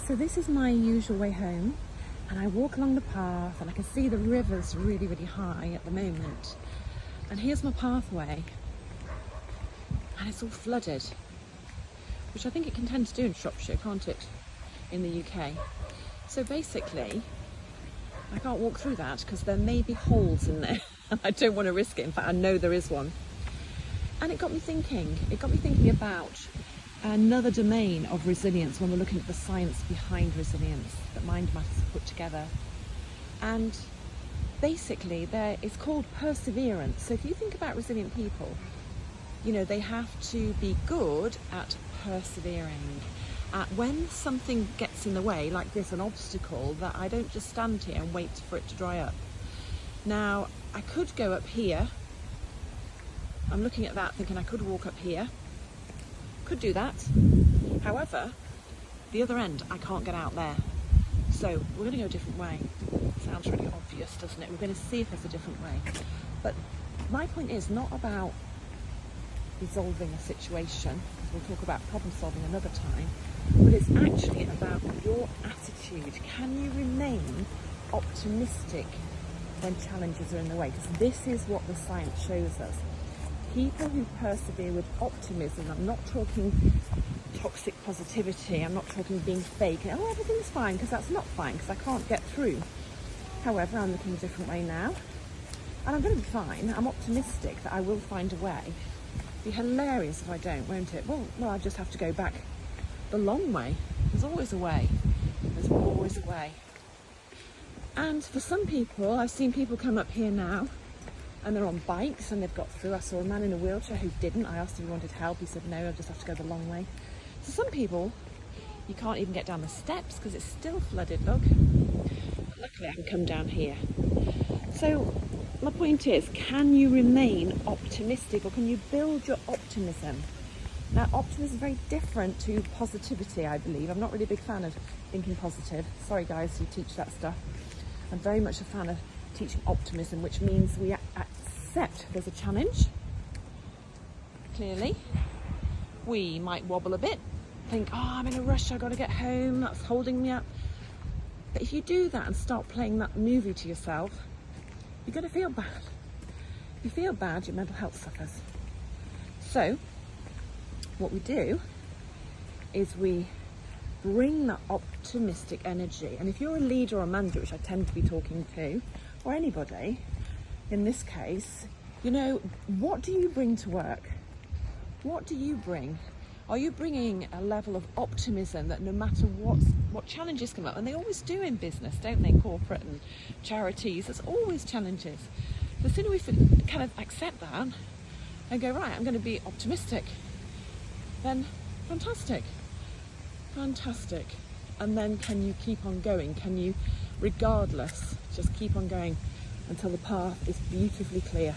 So this is my usual way home, and I walk along the path and I can see the river's really, really high at the moment. And here's my pathway, and it's all flooded, which I think it can tend to do in Shropshire, can't it, in the UK? So basically, I can't walk through that because there may be holes in there and I don't want to risk it. In fact, I know there is one. And it got me thinking about another domain of resilience when we're looking at the science behind resilience that Mind Matters have put together. And basically it's called perseverance. So if you think about resilient people, you know, they have to be good at persevering. When something gets in the way, like this, an obstacle, that I don't just stand here and wait for it to dry up. Now, I could go up here. I'm looking at that thinking I could walk up here. Could do that. However, the other end, I can't get out there. So we're going to go a different way. Sounds really obvious, doesn't it? We're going to see if there's a different way. But my point is not about resolving a situation, because we'll talk about problem solving another time, but it's actually about your attitude. Can you remain optimistic when challenges are in the way? Because this is what the science shows us. People who persevere with optimism, I'm not talking toxic positivity, I'm not talking being fake, oh everything's fine, because that's not fine, because I can't get through. However, I'm looking a different way now, and I'm going to be fine. I'm optimistic that I will find a way. It'll be hilarious if I don't, won't it? Well, I just have to go back the long way. There's always a way. There's always a way. And for some people, I've seen people come up here now and they're on bikes and they've got through. I saw a man in a wheelchair who didn't. I asked if he wanted help. He said, no, I just have to go the long way. So some people, you can't even get down the steps because it's still flooded, look. But luckily I can come down here. So my point is, can you remain optimistic, or can you build your optimism? Now, optimism is very different to positivity, I believe. I'm not really a big fan of thinking positive. Sorry guys who teach that stuff. I'm very much a fan of teaching optimism, which means we accept there's a challenge. Clearly, we might wobble a bit, think, oh, I'm in a rush, I've got to get home, that's holding me up. But if you do that and start playing that movie to yourself, you're going to feel bad. If you feel bad, your mental health suffers. So, what we do is we bring that optimistic energy. And if you're a leader or a manager, which I tend to be talking to, or anybody, in this case, you know, what do you bring to work? What do you bring? Are you bringing a level of optimism that no matter what challenges come up, and they always do in business, don't they, corporate and charities, there's always challenges. The sooner we kind of accept that and go, right, I'm going to be optimistic, then fantastic. And then can you keep on going? Can you, regardless, just keep on going until the path is beautifully clear?